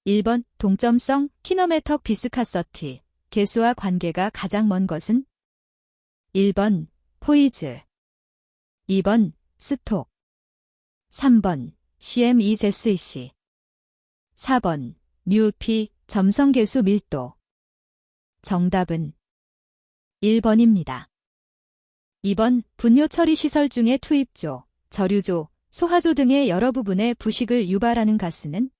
1번 동점성 키노메터 비스카서티 개수와 관계가 가장 먼 것은? 1번 포이즈 2번 스톡 3번 CME-ZC 4번 뮤피 점성계수 밀도 정답은 1번입니다. 2번 분뇨 처리 시설 중에 투입조, 저류조, 소하조 등의 여러 부분에 부식을 유발하는 가스는?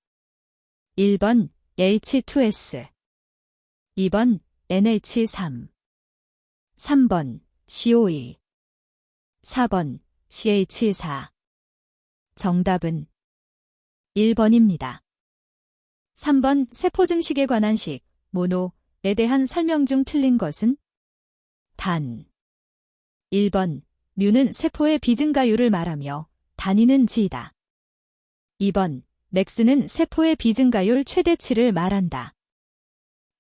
1번 H2S 2번 NH3 3번 CO2 4번 CH4 정답은 1번입니다. 3번 세포 증식에 관한 식, 모노에 대한 설명 중 틀린 것은? 단 1번 뮤는 세포의 비증가율을 말하며 단위는 G이다. 2번 맥스는 세포의 비증가율 최대치를 말한다.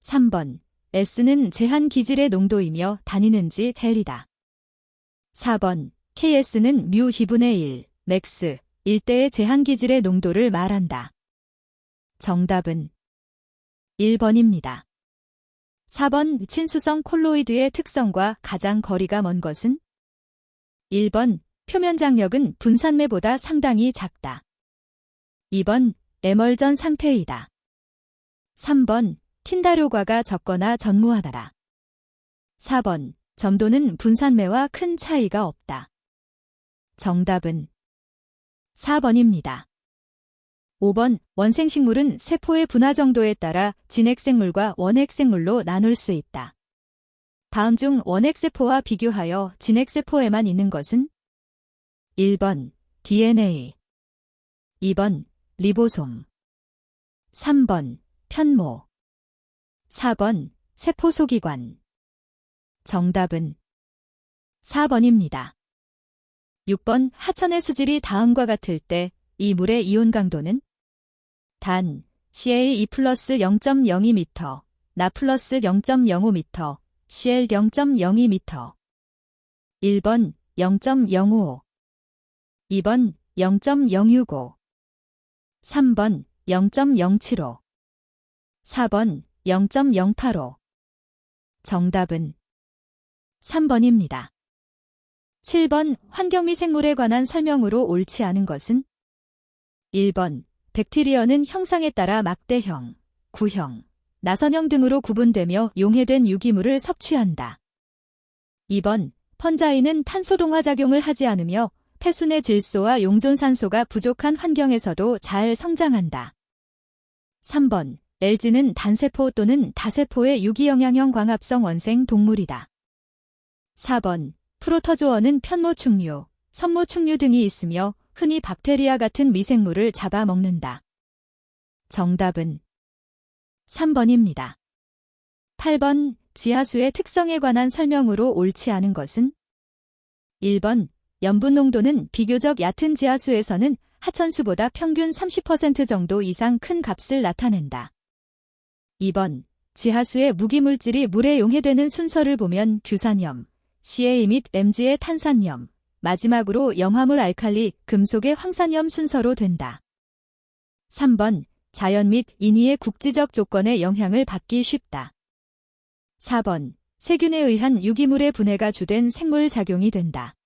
3번 S는 제한 기질의 농도이며 단위는 G 헬이다. 4번 KS는 뮤 희분의 1, 맥스, 1대의 제한 기질의 농도를 말한다. 정답은 1번입니다. 4번 친수성 콜로이드의 특성과 가장 거리가 먼 것은? 1번 표면 장력은 분산매보다 상당히 작다. 2번 에멀전 상태이다. 3번 틴다료과가 적거나 전무하다라. 4번 점도는 분산매와 큰 차이가 없다. 정답은 4번입니다. 5번 원생식물은 세포의 분화 정도에 따라 진핵생물과 원핵생물로 나눌 수 있다. 다음 중 원핵세포와 비교하여 진핵세포에만 있는 것은? 1번 DNA 2번 리보솜 3번 편모 4번 세포소기관 정답은 4번입니다. 6번 하천의 수질이 다음과 같을 때 이 물의 이온 강도는? 단 CA2 플러스 0.02m, 나 플러스 0.05m, CL 0.02m 1번 0.055 2번 0.065 3번 0.075 4번 0.085 정답은 3번입니다. 7번 환경미생물에 관한 설명으로 옳지 않은 것은? 1번 백테리어는 형상에 따라 막대형, 구형, 나선형 등으로 구분되며 용해된 유기물을 섭취한다. 2번 펀자이는 탄소 동화작용을 하지 않으며 폐순의 질소와 용존산소가 부족한 환경에서도 잘 성장한다. 3번 LG는 단세포 또는 다세포의 유기영양형 광합성 원생 동물이다. 4번 프로토조어는 편모충류, 선모충류 등이 있으며 흔히 박테리아 같은 미생물을 잡아먹는다. 정답은 3번입니다. 8번 지하수의 특성에 관한 설명으로 옳지 않은 것은? 1번 염분 농도는 비교적 얕은 지하수에서는 하천수보다 평균 30% 정도 이상 큰 값을 나타낸다. 2번 지하수의 무기물질이 물에 용해되는 순서를 보면 규산염, CA 및 MG의 탄산염, 마지막으로 염화물 알칼리, 금속의 황산염 순서로 된다. 3번 자연 및 인위의 국지적 조건의 영향을 받기 쉽다. 4번 세균에 의한 유기물의 분해가 주된 생물 작용이 된다.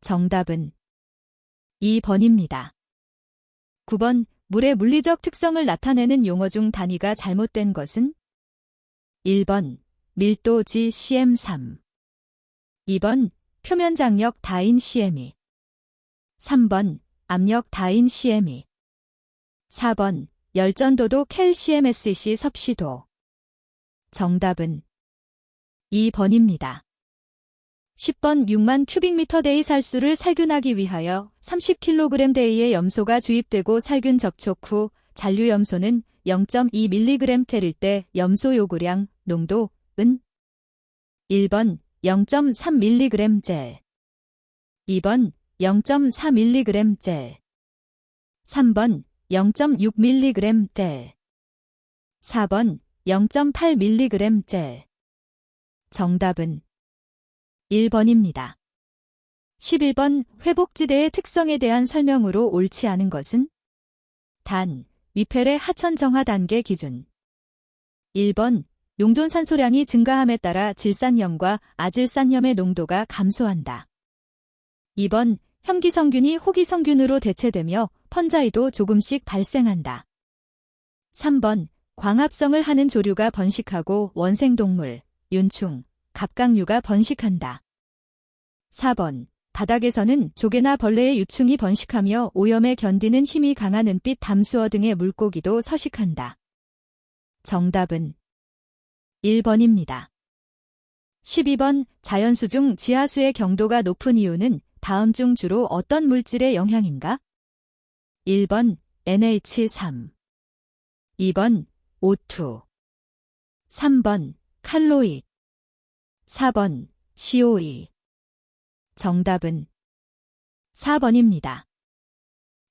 정답은 2번입니다. 9번 물의 물리적 특성을 나타내는 용어 중 단위가 잘못된 것은? 1번 밀도 GCM3 2번 표면 장력 다인 CME 3번 압력 다인 CME 4번 열전도도 캘CMSC 섭씨도 정답은 2번입니다. 10번 6만 큐빅미터 데이 살수를 살균하기 위하여 30kg 데이의 염소가 주입되고 살균 접촉 후 잔류 염소는 0.2mg 때릴 때 염소 요구량, 농도은? 1번 0.3mg 젤 2번 0.4mg 젤 3번 0.6mg 젤 4번 0.8mg 젤 정답은 1번입니다. 11번 회복지대의 특성에 대한 설명으로 옳지 않은 것은? 단 위펠의 하천 정화 단계 기준. 1번, 용존산소량이 증가함에 따라 질산염과 아질산염의 농도가 감소한다. 2번, 혐기성균이 호기성균으로 대체되며 펀자이도 조금씩 발생한다. 3번, 광합성을 하는 조류가 번식하고 원생동물, 윤충, 갑각류가 번식한다. 4번, 바닥에서는 조개나 벌레의 유충이 번식하며 오염에 견디는 힘이 강한 은빛 담수어 등의 물고기도 서식한다. 정답은 1번입니다. 12번, 자연수 중 지하수의 경도가 높은 이유는 다음 중 주로 어떤 물질의 영향인가? 1번, NH3 2번, O2 3번, 칼로이드 4번, CO2 정답은 4번입니다.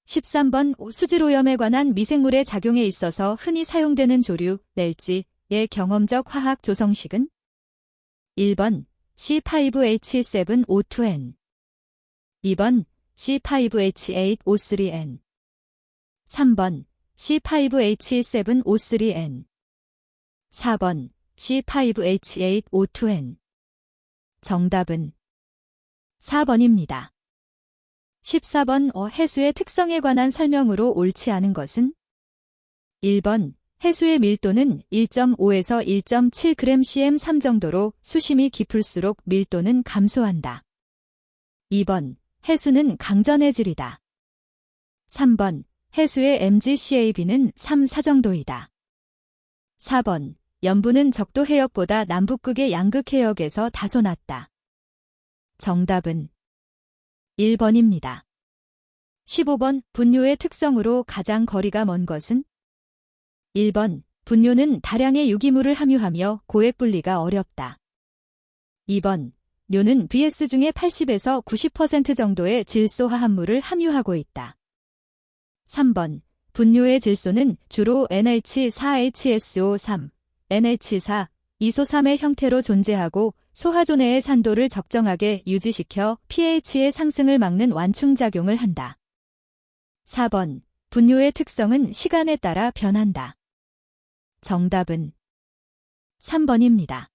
13번, 수질오염에 관한 미생물의 작용에 있어서 흔히 사용되는 조류, 넬지의 경험적 화학 조성식은? 1번, C5H7O2N 2번, C5H8O3N 3번, C5H7O3N 4번, C5H8O2N 정답은 4번입니다. 14번, 해수의 특성에 관한 설명으로 옳지 않은 것은? 1번, 해수의 밀도는 1.5에서 1.7g/cm3 정도로 수심이 깊을수록 밀도는 감소한다. 2번, 해수는 강전해질이다. 3번, 해수의 mgCAB는 3, 4 정도이다. 4번, 염분은 적도 해역보다 남북극의 양극 해역에서 다소 낮다. 정답은 1번입니다. 15번, 분뇨의 특성으로 가장 거리가 먼 것은? 1번, 분뇨는 다량의 유기물을 함유하며 고액 분리가 어렵다. 2번, 뇨는 BS 중에 80에서 90% 정도의 질소 화합물을 함유하고 있다. 3번, 분뇨의 질소는 주로 NH4HSO3, NH4, 이소3의 형태로 존재하고 소하조 내의 산도를 적정하게 유지시켜 pH의 상승을 막는 완충작용을 한다. 4번, 분뇨의 특성은 시간에 따라 변한다. 정답은 3번입니다.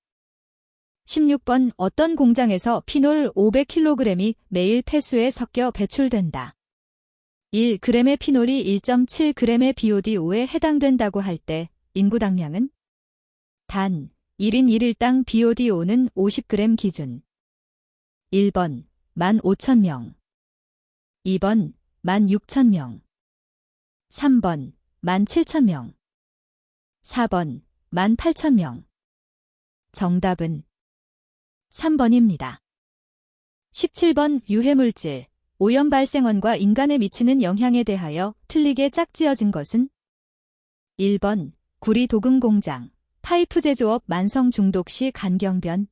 16번, 어떤 공장에서 피놀 500kg이 매일 폐수에 섞여 배출된다. 1g의 피놀이 1.7g의 BOD5에 해당된다고 할 때 인구당량은? 단, 1인 1일당 BOD5는 50g 기준. 1번, 15,000명 2번, 16,000명 3번, 17,000명 4번, 18,000명 정답은 3번입니다. 17번, 유해물질, 오염 발생원과 인간에 미치는 영향에 대하여 틀리게 짝지어진 것은? 1번, 구리 도금 공장, 파이프 제조업 만성 중독 시 간경변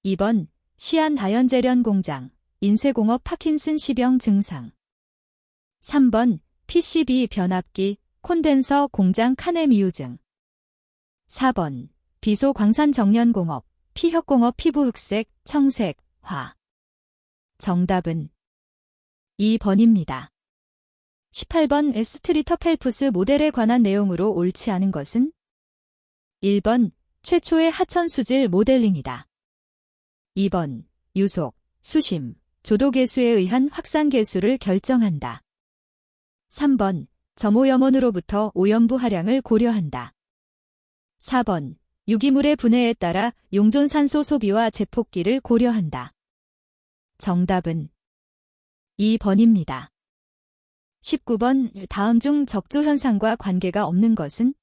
2번, 시안 다연제련 공장, 인쇄공업 파킨슨시병 증상 3번, PCB 변압기, 콘덴서 공장 카네미유증 4번, 비소 광산 정련공업, 피혁공업 피부 흑색, 청색, 화 정답은 2번입니다. 18번, 스트리터 펠프스 모델에 관한 내용으로 옳지 않은 것은? 1번, 최초의 하천 수질 모델링이다. 2번, 유속, 수심, 조도계수에 의한 확산계수를 결정한다. 3번, 점오염원으로부터 오염부 하량을 고려한다. 4번, 유기물의 분해에 따라 용존산소 소비와 재폭기를 고려한다. 정답은 2번입니다. 19번, 다음 중 적조 현상과 관계가 없는 것은?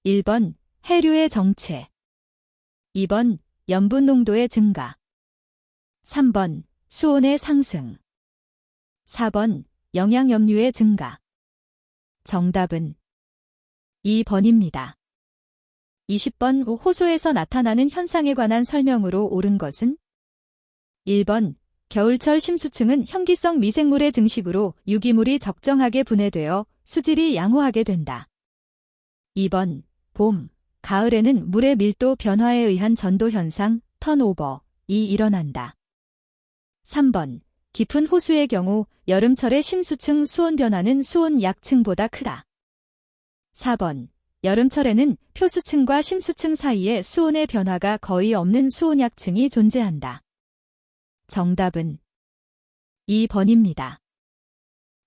1번, 해류의 정체 2번, 염분 농도의 증가 3번, 수온의 상승 4번, 영양염류의 증가 정답은 2번입니다. 20번, 호수에서 나타나는 현상에 관한 설명으로 옳은 것은? 1번, 겨울철 심수층은 혐기성 미생물의 증식으로 유기물이 적정하게 분해되어 수질이 양호하게 된다. 2번, 봄, 가을에는 물의 밀도 변화에 의한 전도 현상, 턴오버이 일어난다. 3번, 깊은 호수의 경우 여름철의 심수층 수온 변화는 수온 약층보다 크다. 4번. 여름철에는 표수층과 심수층 사이에 수온의 변화가 거의 없는 수온약층이 존재한다. 정답은 2번입니다.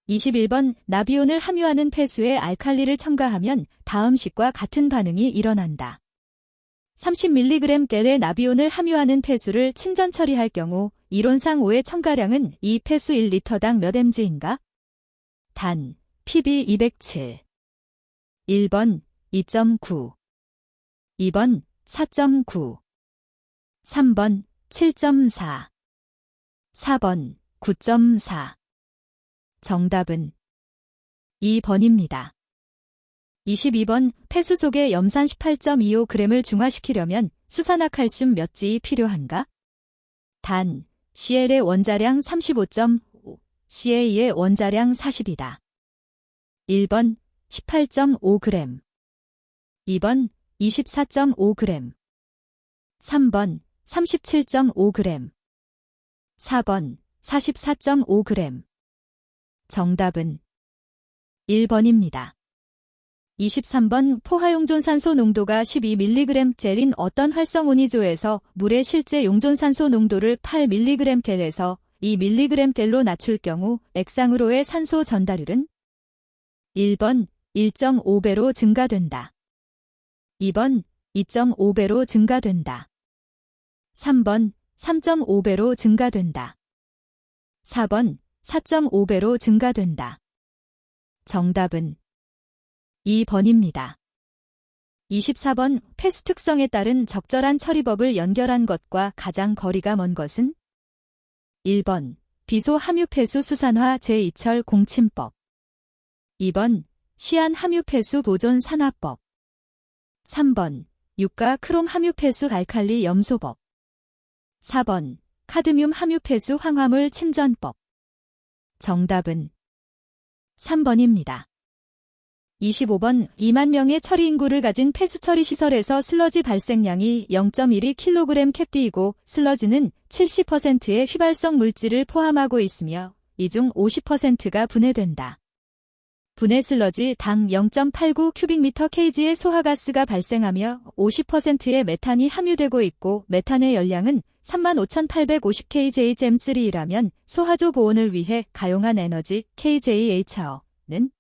21번. 나비온을 함유하는 폐수에 알칼리를 첨가하면 다음 식과 같은 반응이 일어난다. 30mg/의 나비온을 함유하는 폐수를 침전 처리할 경우 이론상 O의 첨가량은 이 폐수 1리터당 몇 mg인가? 단, pB 207. 1번 2.9, 2번 4.9, 3번 7.4, 4번 9.4. 정답은 2번입니다. 22번. 폐수 속에 염산 18.25g을 중화시키려면 수산화칼슘 몇 G이 필요한가? 단, CL의 원자량 35.5, CA의 원자량 40이다. 1번 18.5g, 2번 24.5g, 3번 37.5g, 4번 44.5g. 정답은 1번입니다. 23번. 포화용존산소 농도가 12mg/인 어떤 활성온이조에서 물의 실제 용존산소 농도를 8mg/에서 2mg/로 낮출 경우 액상으로의 산소 전달율은 1번 1.5배로 증가된다. 2번 2.5배로 증가된다. 3번 3.5배로 증가된다. 4번 4.5배로 증가된다. 정답은 2번입니다. 24번. 폐수 특성에 따른 적절한 처리법을 연결한 것과 가장 거리가 먼 것은? 1번. 비소 함유폐수 수산화 제2철 공침법. 2번. 시안 함유폐수 보존 산화법. 3번. 유가 크롬 함유폐수 알칼리 염소법. 4번. 카드뮴 함유폐수 황화물 침전법. 정답은 3번입니다. 25번. 2만 명의 처리 인구를 가진 폐수 처리 시설에서 슬러지 발생량이 0.12kg 캡디이고 슬러지는 70%의 휘발성 물질을 포함하고 있으며 이 중 50%가 분해된다. 분해 슬러지 당 0.89 큐빅미터 kg의 소화가스가 발생하며 50%의 메탄이 함유되고 있고 메탄의 열량은 35,850kJm3이라면 소화조 보온을 위해 가용한 에너지 kJH는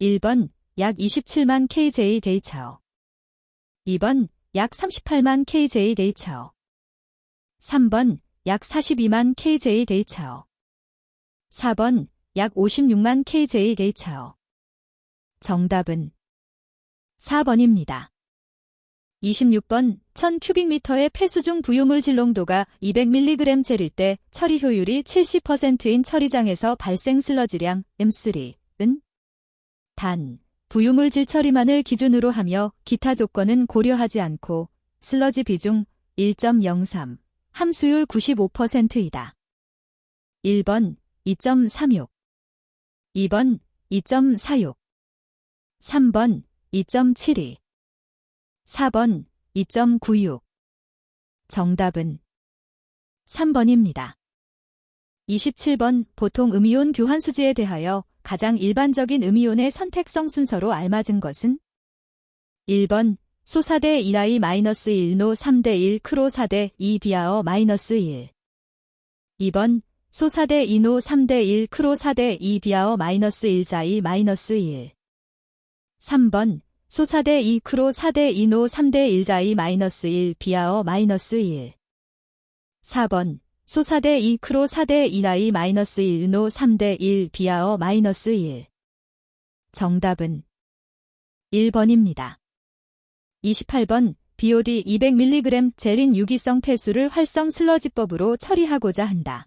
1번 약 27만 kJDHO, 2번 약 38만 kJDHO, 3번 약 42만 kJDHO, 4번 약 56만 kJDHO. 정답은 4번입니다. 26번. 1000큐빅미터의 폐수 중 부유물 질농도가 200mg/일 때 처리 효율이 70%인 처리장에서 발생 슬러지량 M3은? 단, 부유물질 처리만을 기준으로 하며 기타 조건은 고려하지 않고 슬러지 비중 1.03, 함수율 95%이다. 1번 2.36, 2번 2.46, 3번 2.72, 4번 2.96. 정답은 3번입니다. 27번. 보통 음이온 교환 수지에 대하여 가장 일반적인 음이온의 선택성 순서로 알맞은 것은? 1번 소 4대 1I-1, 노 3대 1, 크로 4대 2, 비아어 -1. 2번 소 4대 2, 노 3대 1, 크로 4대 2, 비아어 -1, 자이 -1. 3번 소 4대 2, 크로 4대 2, 노 3대 1, 자이 -1, 비아어 -1. 4번 소 4대 2, 크로 4대 2, 나이 -1, 노 3대 1, 비아어 -1. 정답은 1번입니다. 28번. BOD 200mg 젤린 유기성 폐수를 활성 슬러지법으로 처리하고자 한다.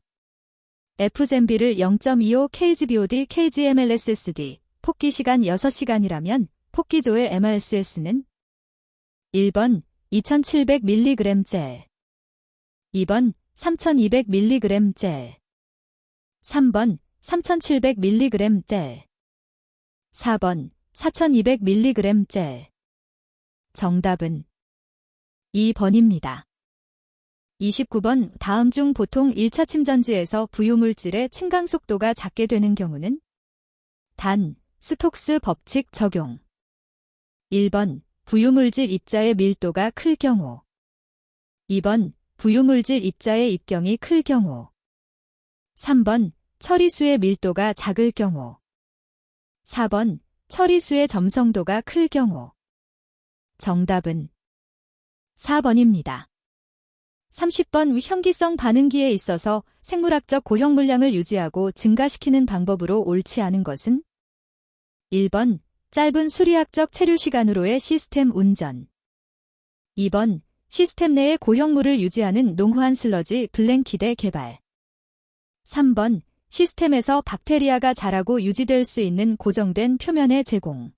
F젠비를 0.25 kgBOD kgmLSSD, 폭기 시간 6시간이라면 폭기조의 MRSS는? 1번 2700mg 젤, 2번 3200mg 젤, 3번 3700mg 젤, 4번 4200mg 젤. 정답은 2번입니다. 29번. 다음 중 보통 1차 침전지에서 부유물질의 침강 속도가 작게 되는 경우는? 단, 스톡스 법칙 적용. 1번 부유물질 입자의 밀도가 클 경우. 2번 부유물질 입자의 입경이 클 경우. 3번 처리수의 밀도가 작을 경우. 4번 처리수의 점성도가 클 경우. 정답은 4번입니다. 30번 현기성 반응기에 있어서 생물학적 고형 물량을 유지하고 증가시키는 방법으로 옳지 않은 것은? 1번 짧은 수리학적 체류 시간으로의 시스템 운전. 2번 시스템 내의 고형물을 유지하는 농후한 슬러지 블랭킷의 개발. 3번 시스템에서 박테리아가 자라고 유지될 수 있는 고정된 표면의 제공.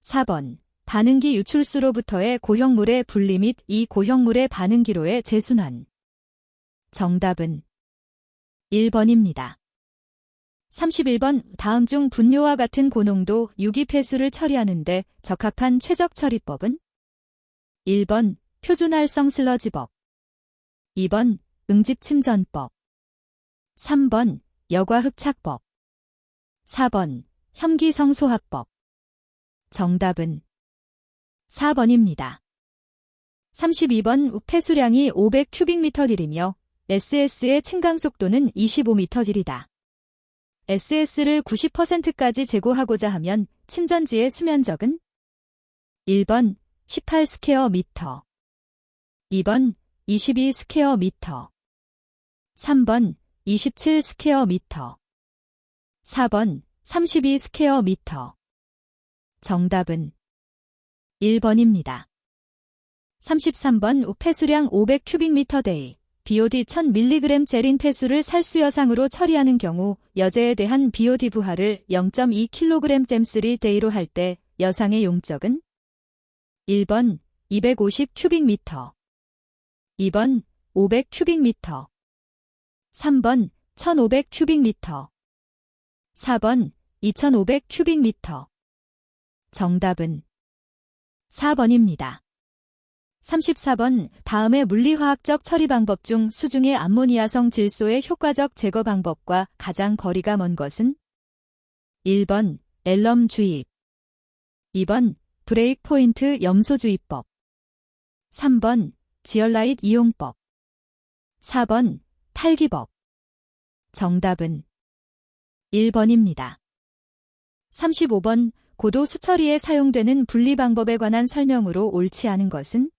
4번 반응기 유출수로부터의 고형물의 분리 및 이 고형물의 반응기로의 재순환. 정답은 1번입니다. 31번 다음 중 분뇨와 같은 고농도 유기폐수를 처리하는 데 적합한 최적 처리법은? 1번 표준활성 슬러지법. 2번 응집침전법. 3번 여과흡착법. 4번 혐기성소합법. 정답은 4번입니다. 32번 폐수량이 500큐빅미터딜이며 SS의 침강속도는 25md이다. SS를 90%까지 제고하고자 하면 침전지의 수면적은? 1번 18 스퀘어 미터. 2번 22 스퀘어 미터. 3번 27 스퀘어 미터. 4번 32 스퀘어 미터. 정답은 1번입니다. 33번 폐수량 500큐빅미터/데이. BOD 1000mg 젤린 폐수를 살수여상으로 처리하는 경우 여제에 대한 BOD 부하를 0.2kg 잼3데이로 할 때 여상의 용적은? 1번 250큐빅미터. 2번 500큐빅미터. 3번 1500큐빅미터. 4번 2500큐빅미터. 정답은 4번입니다. 34번 다음의 물리화학적 처리 방법 중 수중의 암모니아성 질소의 효과적 제거 방법과 가장 거리가 먼 것은? 1번 앨럼 주입. 2번 브레이크 포인트 염소 주입법. 3번 지얼라이트 이용법. 4번 탈기법. 정답은 1번입니다. 35번 고도 수처리에 사용되는 분리 방법에 관한 설명으로 옳지 않은 것은?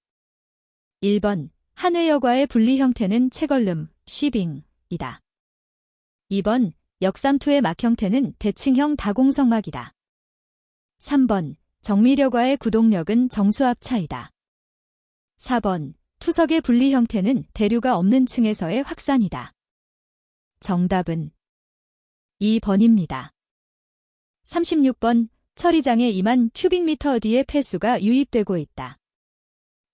1번 한회여과의 분리 형태는 채걸름, 시빙이다. 2번 역삼투의 막 형태는 대칭형 다공성막이다. 3번 정밀여과의 구동력은 정수압 차이다. 4번 투석의 분리 형태는 대류가 없는 층에서의 확산이다. 정답은 2번입니다. 36번 처리장에 2만 큐빅미터/d의 폐수가 유입되고 있다.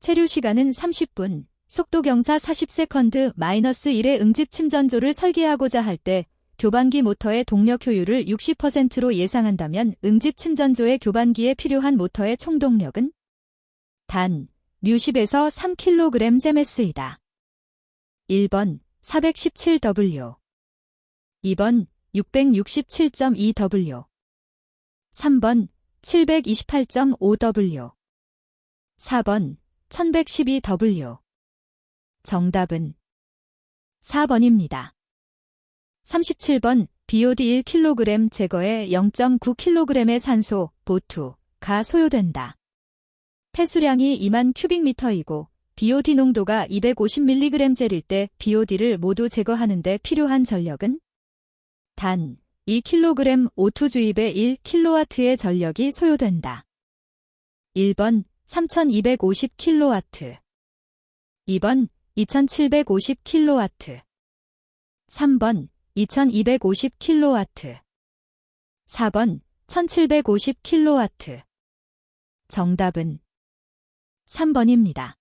체류 시간은 30분, 속도 경사 40세컨드 -1의 응집 침전조를 설계하고자 할 때 교반기 모터의 동력 효율을 60%로 예상한다면 응집 침전조의 교반기에 필요한 모터의 총동력은? 단 μ10에서 3kg 잼s이다. 1번 417W. 2번 667.2W. 3번 728.5W. 4번 1112W. 정답은 4번입니다. 37번 BOD 1kg 제거에 0.9kg의 산소, 보투가 소요된다. 폐수량이 2만 큐빅미터이고 BOD 농도가 250mg 젤일 때 BOD를 모두 제거하는 데 필요한 전력은? 단 2kg O2 주입에 1kW의 전력이 소요된다. 1번 3250kW. 2번 2750kW. 3번 2250kW. 4번 1750kW. 정답은 3번입니다.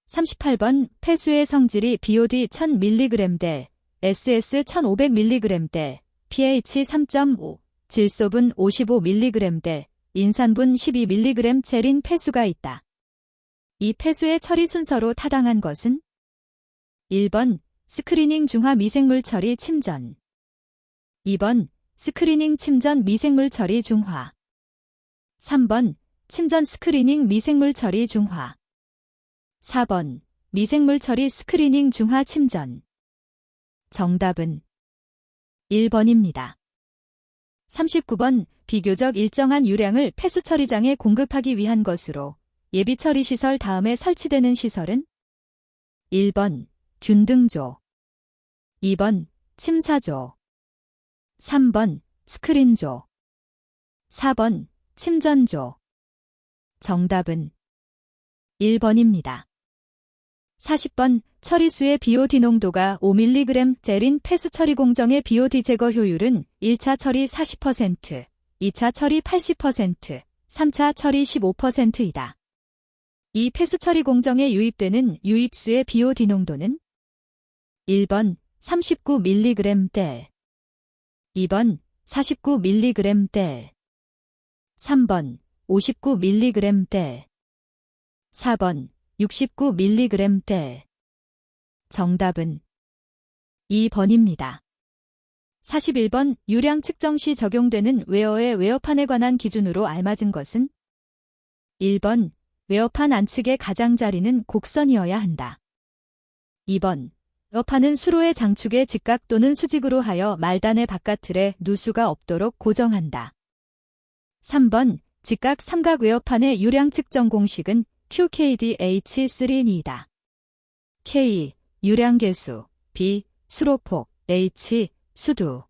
38번 폐수의 성질이 BOD 1000mg/델, SS 1500mg/델, pH 3.5, 질소분 55mg/델, 인산분 12mg 젤인 폐수가 있다. 이 폐수의 처리 순서로 타당한 것은? 1번 스크리닝 중화 미생물 처리 침전. 2번 스크리닝 침전 미생물 처리 중화. 3번 침전 스크리닝 미생물 처리 중화. 4번 미생물 처리 스크리닝 중화 침전. 정답은 1번입니다. 39번 비교적 일정한 유량을 폐수 처리장에 공급하기 위한 것으로 예비 처리 시설 다음에 설치되는 시설은 1번 균등조, 2번 침사조, 3번 스크린조, 4번 침전조. 정답은 1번입니다. 40번 처리수의 BOD 농도가 5mg/인 폐수 처리 공정의 BOD 제거 효율은 1차 처리 40%, 2차 처리 80%, 3차 처리 15%이다. 이 폐수 처리 공정에 유입되는 유입수의 BOD 농도는 1번 39mg/델, 2번 49mg/델, 3번 59mg/델, 4번 69mg/델. 정답은 2번입니다. 41번 유량 측정 시 적용되는 웨어의 웨어판에 관한 기준으로 알맞은 것은 1번 웨어판 안측의 가장자리는 곡선이어야 한다. 2번 웨어판은 수로의 장축에 직각 또는 수직으로 하여 말단의 바깥틀에 누수가 없도록 고정한다. 3번 직각 삼각 웨어판의 유량 측정 공식은 QKDH3N이다. K. 유량계수, B. 수로폭, H. 수두.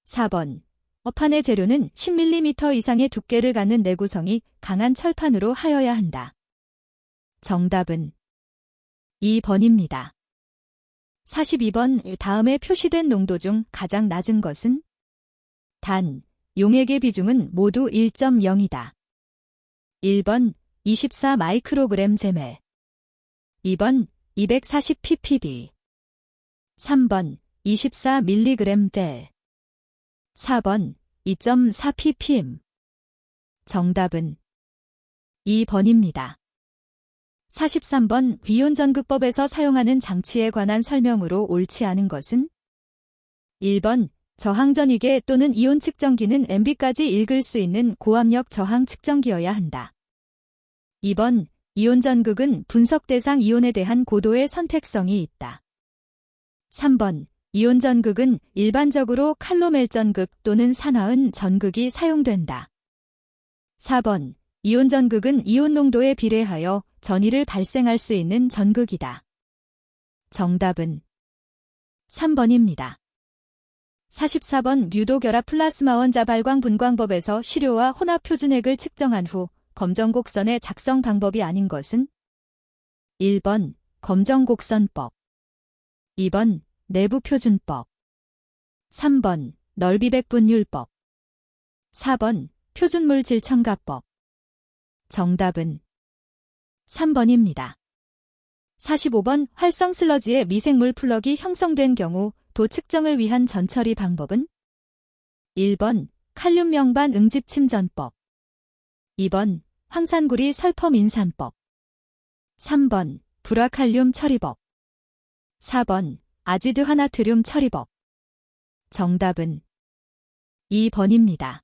4번 어판의 재료는 10mm 이상의 두께를 갖는 내구성이 강한 철판으로 하여야 한다. 정답은 2번입니다. 42번 다음에 표시된 농도 중 가장 낮은 것은 단, 용액의 비중은 모두 1.0이다. 1번 24 마이크로그램 제멜, 2번 240 ppb, 3번 24 mg 델, 4번 2.4 ppm. 정답은 2번입니다. 43번 비온전극법에서 사용하는 장치에 관한 설명으로 옳지 않은 것은 1번 저항전이계 또는 이온 측정기는 MB까지 읽을 수 있는 고압력 저항 측정기여야 한다. 2번 이온전극은 분석 대상 이온에 대한 고도의 선택성이 있다. 3번 이온전극은 일반적으로 칼로멜전극 또는 산화은 전극이 사용된다. 4번 이온전극은 이온 농도에 비례하여 전이를 발생할 수 있는 전극이다. 정답은 3번입니다. 44번 유도결합 플라스마원자 발광 분광법에서 시료와 혼합 표준액을 측정한 후 검정곡선의 작성 방법이 아닌 것은 1번 검정곡선법, 2번 내부표준법, 3번 넓이백분율법, 4번 표준물질 첨가법. 정답은 3번입니다. 45번 활성 슬러지에 미생물 플럭이 형성된 경우 도 측정을 위한 전처리 방법은 1번 칼륨 명반 응집 침전법, 2번 황산구리 설펌 인산법, 3번 불화칼륨 처리법, 4번 아지드 화나트륨 처리법. 정답은 2번입니다.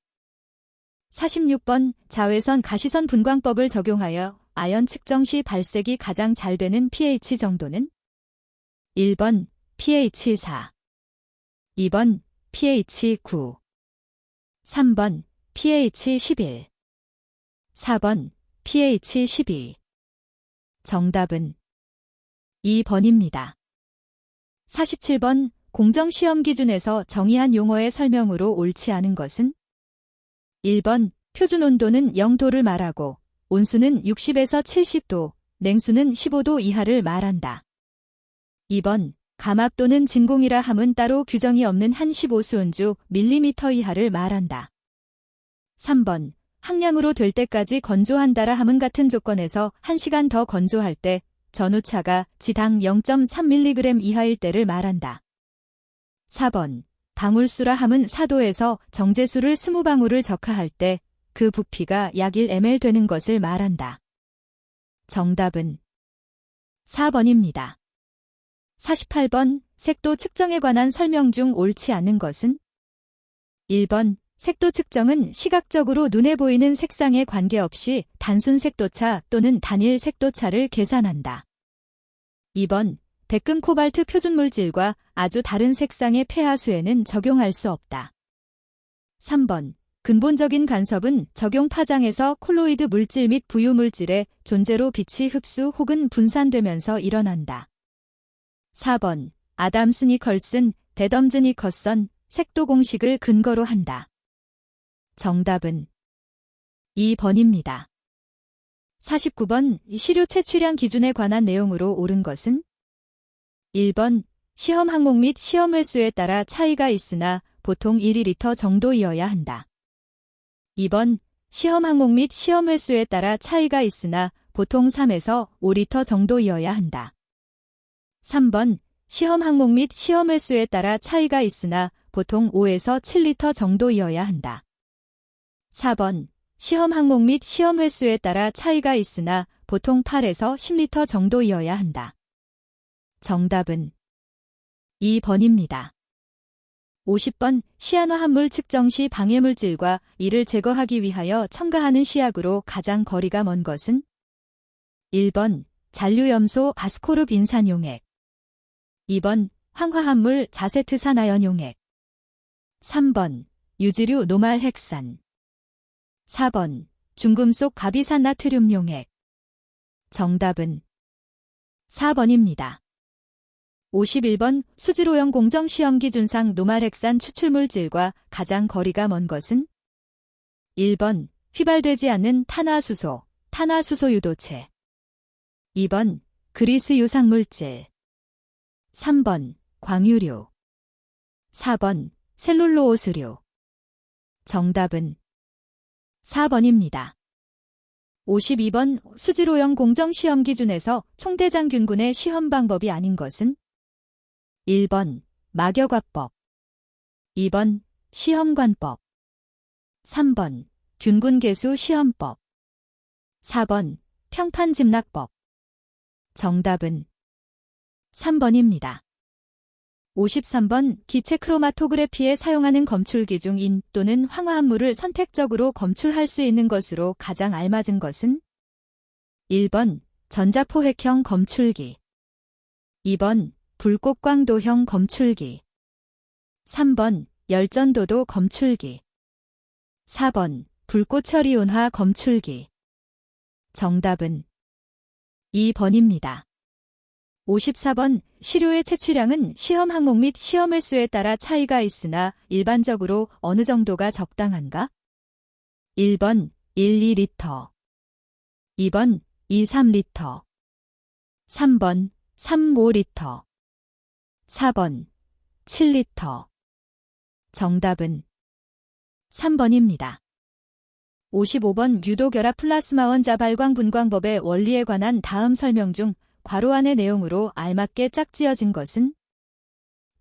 46번 자외선 가시선 분광법을 적용하여 아연 측정 시 발색이 가장 잘 되는 pH 정도는 1번 pH 4, 2번 pH 9, 3번 pH 11, 4번 pH 12. 정답은 2번입니다. 47번 공정시험 기준에서 정의한 용어의 설명으로 옳지 않은 것은 1번 표준 온도는 0도를 말하고 온수는 60에서 70도, 냉수는 15도 이하를 말한다. 2번 감압 또는 진공이라 함은 따로 규정이 없는 한 15수온주 밀리미터 이하를 말한다. 3번 항량으로 될 때까지 건조한다라 함은 같은 조건에서 1시간 더 건조할 때 전후차가 지당 0.3mg 이하일 때를 말한다. 4번 방울수라 함은 4도에서 정제수를 20방울을 적하할 때 그 부피가 약 1ml 되는 것을 말한다. 정답은 4번입니다. 48번 색도 측정에 관한 설명 중 옳지 않은 것은 1번 색도 측정은 시각적으로 눈에 보이는 색상에 관계없이 단순 색도차 또는 단일 색도차를 계산한다. 2번, 백금 코발트 표준 물질과 아주 다른 색상의 폐하수에는 적용할 수 없다. 3번, 근본적인 간섭은 적용 파장에서 콜로이드 물질 및 부유 물질의 존재로 빛이 흡수 혹은 분산되면서 일어난다. 4번, 아담스 니컬슨, 데덤즈 니커선 색도 공식을 근거로 한다. 정답은 2번입니다. 49번, 시료 채취량 기준에 관한 내용으로 옳은 것은? 1번, 시험 항목 및 시험 횟수에 따라 차이가 있으나 보통 1리터 정도이어야 한다. 2번, 시험 항목 및 시험 횟수에 따라 차이가 있으나 보통 3에서 5리터 정도이어야 한다. 3번, 시험 항목 및 시험 횟수에 따라 차이가 있으나 보통 5에서 7리터 정도이어야 한다. 4번, 시험 항목 및 시험 횟수에 따라 차이가 있으나 보통 8에서 10리터 정도이어야 한다. 정답은 2번입니다. 50번, 시안화합물 측정 시 방해물질과 이를 제거하기 위하여 첨가하는 시약으로 가장 거리가 먼 것은? 1번, 잔류염소 아스코르 인산용액. 2번, 황화합물 자세트산아연용액. 3번, 유지류 노말헥산. 4번, 중금속 가비산 나트륨 용액. 정답은 4번입니다. 51번, 수질오염 공정시험 기준상 노말헥산 추출물질과 가장 거리가 먼 것은? 1번, 휘발되지 않는 탄화수소, 탄화수소 유도체. 2번, 그리스 유상물질. 3번, 광유류. 4번, 셀룰로오스류. 정답은 4번입니다. 52번, 수질오염 공정시험 기준에서 총대장균군의 시험 방법이 아닌 것은? 1번, 막여과법. 2번, 시험관법. 3번, 균군계수 시험법. 4번, 평판짐락법. 정답은 3번입니다. 53번, 기체 크로마토그래피에 사용하는 검출기 중 인 또는 황화합물을 선택적으로 검출할 수 있는 것으로 가장 알맞은 것은? 1번, 전자포획형 검출기. 2번, 불꽃광도형 검출기. 3번, 열전도도 검출기. 4번, 불꽃처리온화 검출기. 정답은 2번입니다. 54번, 시료의 채취량은 시험 항목 및 시험 횟수에 따라 차이가 있으나 일반적으로 어느 정도가 적당한가? 1번, 1, 2리터. 2번, 2, 3리터. 3번, 3, 5리터. 4번, 7리터. 정답은 3번입니다. 55번, 유도결합 플라스마원 자발광 분광법의 원리에 관한 다음 설명 중 괄호 안의 내용으로 알맞게 짝지어진 것은?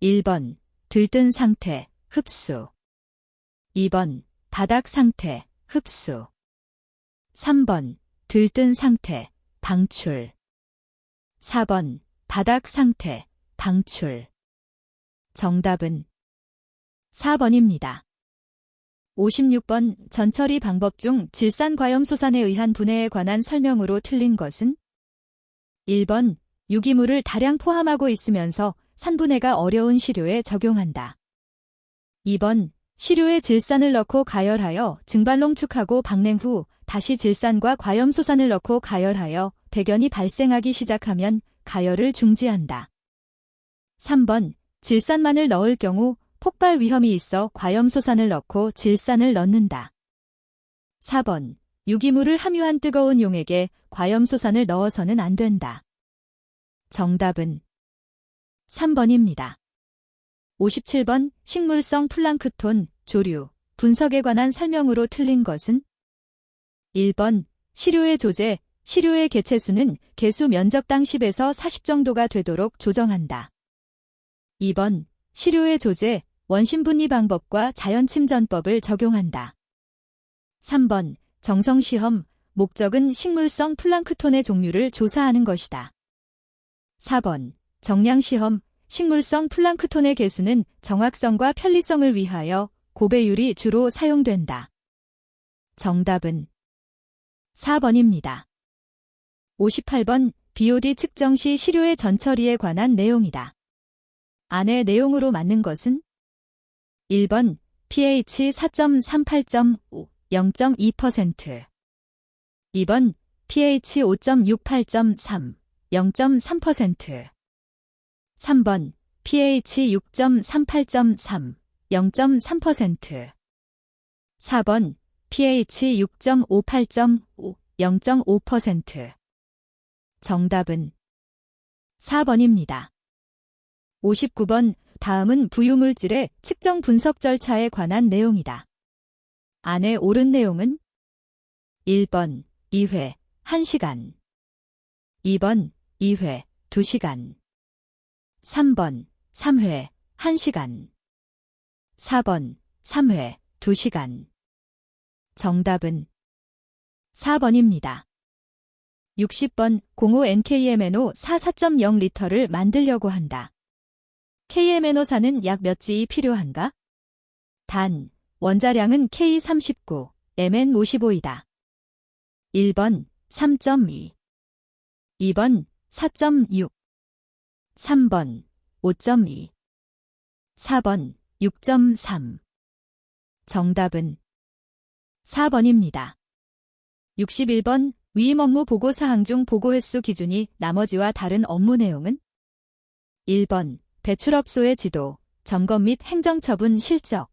1번, 들뜬 상태, 흡수. 2번, 바닥 상태, 흡수. 3번, 들뜬 상태, 방출. 4번, 바닥 상태, 방출. 정답은 4번입니다. 56번, 전처리 방법 중 질산과염소산에 의한 분해에 관한 설명으로 틀린 것은? 1번, 유기물을 다량 포함하고 있으면서 산분해가 어려운 시료에 적용한다. 2번, 시료에 질산을 넣고 가열하여 증발농축하고 박냉 후 다시 질산과 과염소산을 넣고 가열하여 백연이 발생하기 시작하면 가열을 중지한다. 3번, 질산만을 넣을 경우 폭발 위험이 있어 과염소산을 넣고 질산을 넣는다. 4번, 유기물을 함유한 뜨거운 용액에 과염소산을 넣어서는 안 된다. 정답은 3번입니다. 57번, 식물성 플랑크톤, 조류, 분석에 관한 설명으로 틀린 것은? 1번, 시료의 조제, 시료의 개체수는 개수 면적당 10에서 40 정도가 되도록 조정한다. 2번, 시료의 조제, 원심분리 방법과 자연침전법을 적용한다. 3번, 정성시험, 목적은 식물성 플랑크톤의 종류를 조사하는 것이다. 4번, 정량시험, 식물성 플랑크톤의 개수는 정확성과 편리성을 위하여 고배율이 주로 사용된다. 정답은 4번입니다. 58번 BOD 측정 시 시료의 전처리에 관한 내용이다. 안의 내용으로 맞는 것은 1번 pH 4.38.5, 0.2%. 2번 pH 5.68.3, 0.3%. 3번 pH 6.38.3, 0.3%. 4번 pH 6.58.5, 0.5%. 정답은 4번입니다. 59번 다음은 부유물질의 측정 분석 절차에 관한 내용이다. 안에 옳은 내용은 1번 2회 1시간, 2번 2회 2시간, 3번 3회 1시간, 4번 3회 2시간. 정답은 4번입니다. 60번 05NKMNO 4 4.0L를 만들려고 한다. KMNO4는 약 몇 G이 필요한가? 단, 원자량은 K39, Mn55이다. 1번 3.2, 2번 4.6, 3번 5.2, 4번 6.3. 정답은 4번입니다. 61번 위임 업무 보고 사항 중 보고 횟수 기준이 나머지와 다른 업무 내용은 1번 배출업소의 지도, 점검 및 행정처분 실적.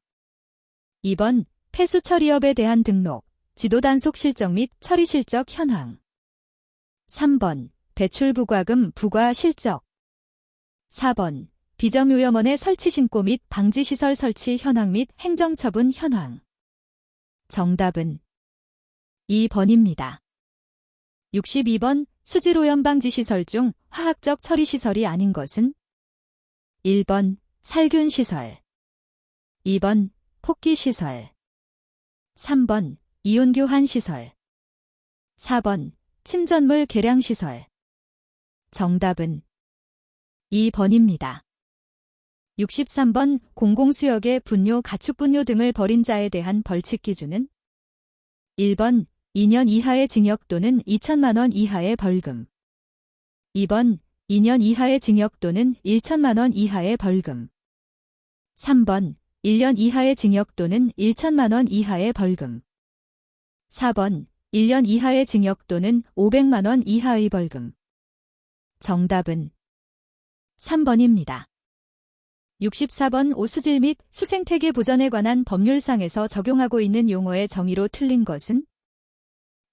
2번 폐수 처리업에 대한 등록, 지도 단속 실적 및 처리 실적 현황. 3번 배출 부과금 부과 실적. 4번 비점오염원의 설치 신고 및 방지시설 설치 현황 및 행정처분 현황. 정답은 2번입니다. 62번 수질오염 방지시설 중 화학적 처리시설이 아닌 것은 1번 살균시설, 2번 폭기시설, 3번 이온교환시설, 4번 침전물 계량시설. 정답은 2번입니다. 63번 공공수역의 분뇨, 가축분뇨 등을 벌인 자에 대한 벌칙 기준은 1번 2년 이하의 징역 또는 2천만 원 이하의 벌금. 2번 2년 이하의 징역 또는 1천만 원 이하의 벌금. 3번 1년 이하의 징역 또는 1천만 원 이하의 벌금. 4번 1년 이하의 징역 또는 500만 원 이하의 벌금. 정답은 3번입니다. 64번 오수질 및 수생태계 보전에 관한 법률상에서 적용하고 있는 용어의 정의로 틀린 것은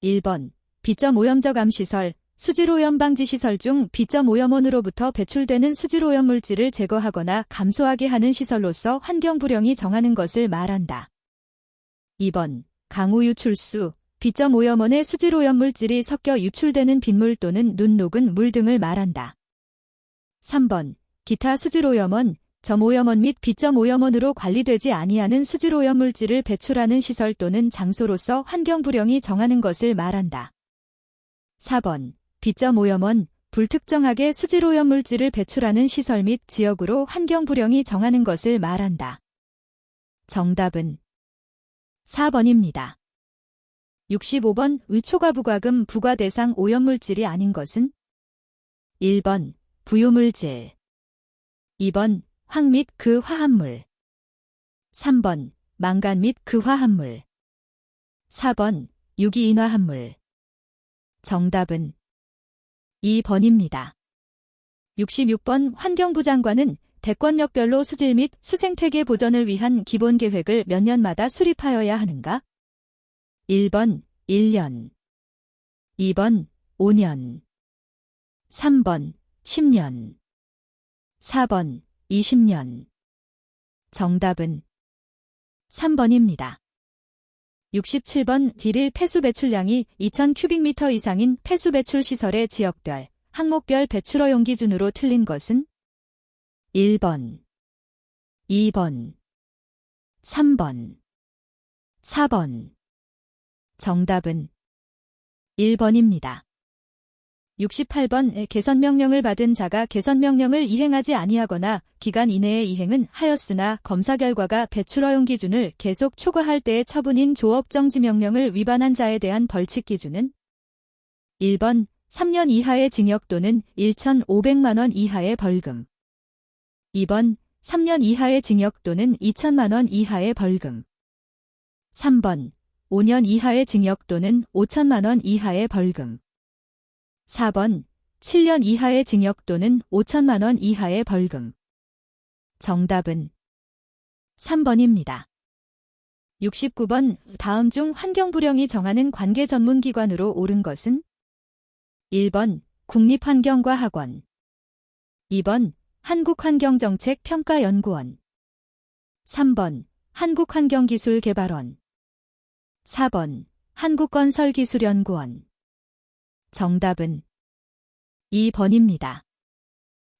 1번 비점오염적 암시설, 수질오염 방지시설 중 비점오염원으로부터 배출되는 수질오염 물질을 제거하거나 감소하게 하는 시설로서 환경부령이 정하는 것을 말한다. 2번 강우 유출수, 비점오염원의 수질오염 물질이 섞여 유출되는 빗물 또는 눈 녹은 물 등을 말한다. 3번 기타 수질오염원, 점오염원 및 비점오염원으로 관리되지 아니하는 수질오염 물질을 배출하는 시설 또는 장소로서 환경부령이 정하는 것을 말한다. 4번 비점오염원, 불특정하게 수질오염 물질을 배출하는 시설 및 지역으로 환경부령이 정하는 것을 말한다. 정답은 4번입니다. 65번 위초과 부과금 부과 대상 오염물질이 아닌 것은 1번 부유물질, 2번 황 및 그 화합물, 3번 망간 및 그 화합물, 4번 유기인화합물. 정답은 2번입니다. 66번 환경부 장관은 대권역별로 수질 및 수생태계 보전을 위한 기본계획을 몇 년마다 수립하여야 하는가? 1번 1년, 2번 5년, 3번 10년, 4번 20년. 정답은 3번입니다. 67번 일일 폐수 배출량이 2000큐빅미터 이상인 폐수 배출 시설의 지역별, 항목별 배출 허용 기준으로 틀린 것은 1번, 2번, 3번, 4번. 정답은 1번입니다. 68번 개선명령을 받은 자가 개선명령을 이행하지 아니하거나 기간 이내에 이행은 하였으나 검사 결과가 배출 허용 기준을 계속 초과할 때의 처분인 조업정지명령을 위반한 자에 대한 벌칙 기준은 1번 3년 이하의 징역 또는 1,500만 원 이하의 벌금 2번 3년 이하의 징역 또는 2천만 원 이하의 벌금 3번 5년 이하의 징역 또는 5천만 원 이하의 벌금 4번 7년 이하의 징역 또는 5천만 원 이하의 벌금. 정답은 3번입니다. 69번 다음 중 환경부령이 정하는 관계 전문기관으로 옳은 것은 1번 국립환경과학원 2번 한국환경정책평가연구원 3번 한국환경기술개발원 4번 한국건설기술연구원 정답은 2번입니다.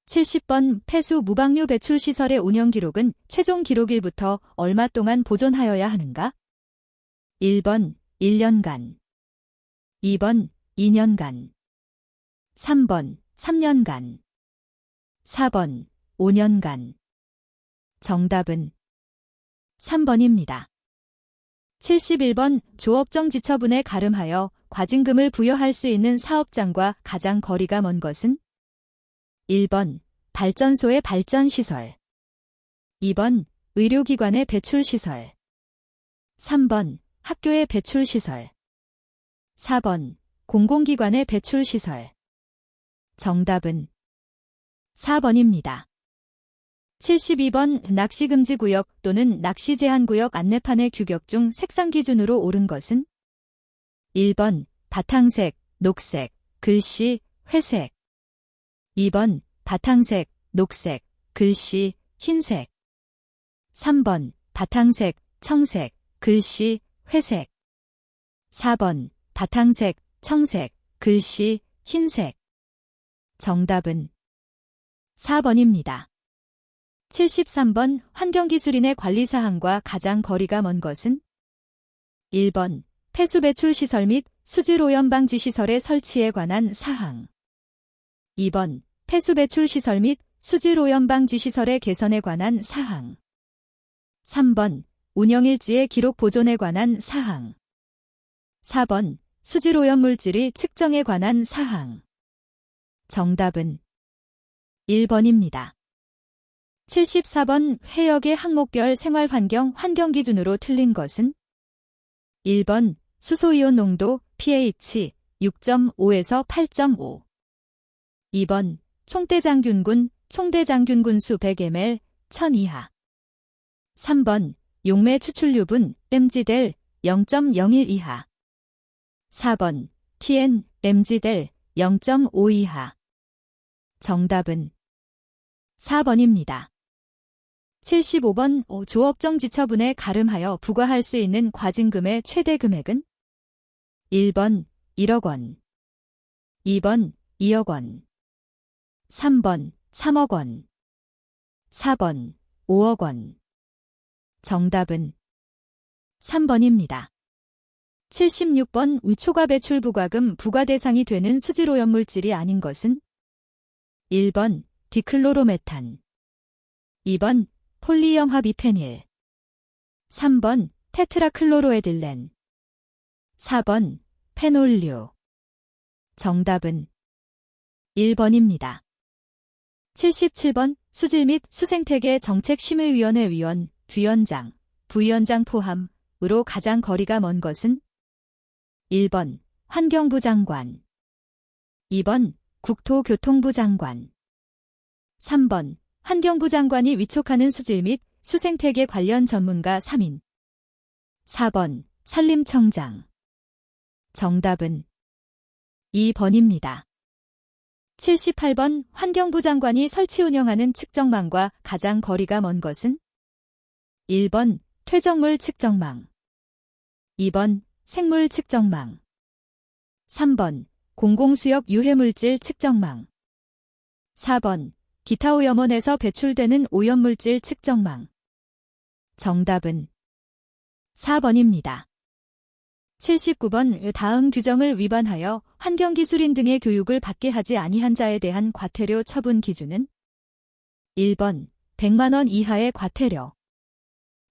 70번 폐수 무방류 배출 시설의 운영 기록은 최종 기록일부터 얼마 동안 보존하여야 하는가? 1번 1년간 2번 2년간 3번 3년간 4번 5년간 정답은 3번입니다. 71번 조업정지처분에 가름하여 과징금을 부여할 수 있는 사업장과 가장 거리가 먼 것은 1번 발전소의 발전시설 2번 의료기관의 배출시설 3번 학교의 배출시설 4번 공공기관의 배출시설 정답은 4번입니다. 72번 낚시금지구역 또는 낚시제한구역 안내판의 규격 중 색상 기준으로 옳은 것은 1번 바탕색, 녹색, 글씨, 회색 2번 바탕색, 녹색, 글씨, 흰색 3번 바탕색, 청색, 글씨, 회색 4번 바탕색, 청색, 글씨, 흰색 정답은 4번입니다. 73번 환경기술인의 관리사항과 가장 거리가 먼 것은 1번 폐수배출시설 및 수질오염방지시설의 설치에 관한 사항 2번 폐수배출시설 및 수질오염방지시설의 개선에 관한 사항 3번 운영일지의 기록 보존에 관한 사항 4번 수질오염물질의 측정에 관한 사항 정답은 1번입니다. 74번 해역의 항목별 생활환경 환경기준으로 틀린 것은 1번 수소이온 농도 pH 6.5에서 8.5 2번 총대장균군 수 100ml 1000 이하 3번 용매 추출유분 mgdel 0.01 이하 4번 TN mgdel 0.5 이하 정답은 4번입니다. 75번 조업정지처분에 가름하여 부과할 수 있는 과징금의 최대 금액은 1번 1억 원 2번 2억 원 3번 3억 원 4번 5억 원 정답은 3번입니다. 76번 초과 배출 부과금 부과 대상이 되는 수질오염물질이 아닌 것은 1번 디클로로메탄 2번 폴리염화비페닐 3번 테트라클로로에틸렌 4번 페놀류 정답은 1번입니다. 77번 수질 및 수생태계 정책심의위원회 위원, 위원장, 부위원장 포함으로 가장 거리가 먼 것은 1번 환경부 장관 2번 국토교통부 장관 3번 환경부 장관이 위촉하는 수질 및 수생태계 관련 전문가 3인 4번 산림청장 정답은 2번입니다. 78번 환경부 장관이 설치 운영하는 측정망과 가장 거리가 먼 것은 1번 퇴적물 측정망 2번 생물 측정망 3번 공공수역 유해물질 측정망 4번 기타 오염원에서 배출되는 오염물질 측정망 정답은 4번입니다. 79번 다음 규정을 위반하여 환경기술인 등의 교육을 받게 하지 아니한 자에 대한 과태료 처분 기준은 1번 100만원 이하의 과태료,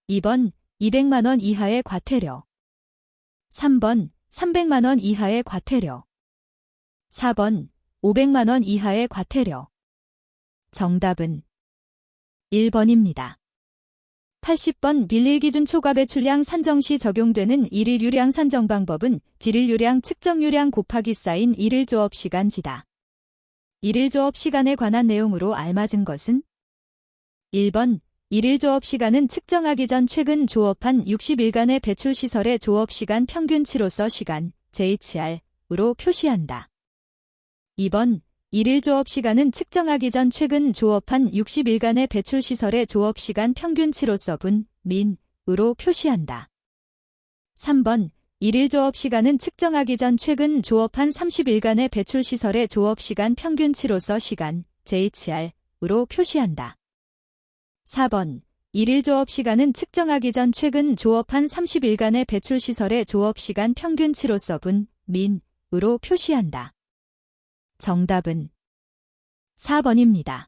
2번 200만원 이하의 과태료, 3번 300만원 이하의 과태료, 4번 500만원 이하의 과태료. 정답은 1번입니다. 80번 빌릴기준 초과 배출량 산정 시 적용되는 일일 유량 산정 방법은 질일 유량 측정 유량 곱하기 쌓인 일일 조업 시간지다. 일일 조업 시간에 관한 내용으로 알맞은 것은 1번 일일 조업 시간은 측정하기 전 최근 조업한 60일간의 배출 시설의 조업 시간 평균치로서 시간 JHR으로 표시한다. 2번 일일 조업 시간은 측정하기 전 최근 조업한 60일간의 배출 시설의 조업 시간 평균치로서 분, 민으로 표시한다. 3번 일일 조업 시간은 측정하기 전 최근 조업한 30일간의 배출 시설의 조업 시간 평균치로서 시간 JHR으로 표시한다. 4번 일일 조업 시간은 측정하기 전 최근 조업한 30일간의 배출 시설의 조업 시간 평균치로서 분, 민으로 표시한다. 정답은 4번입니다.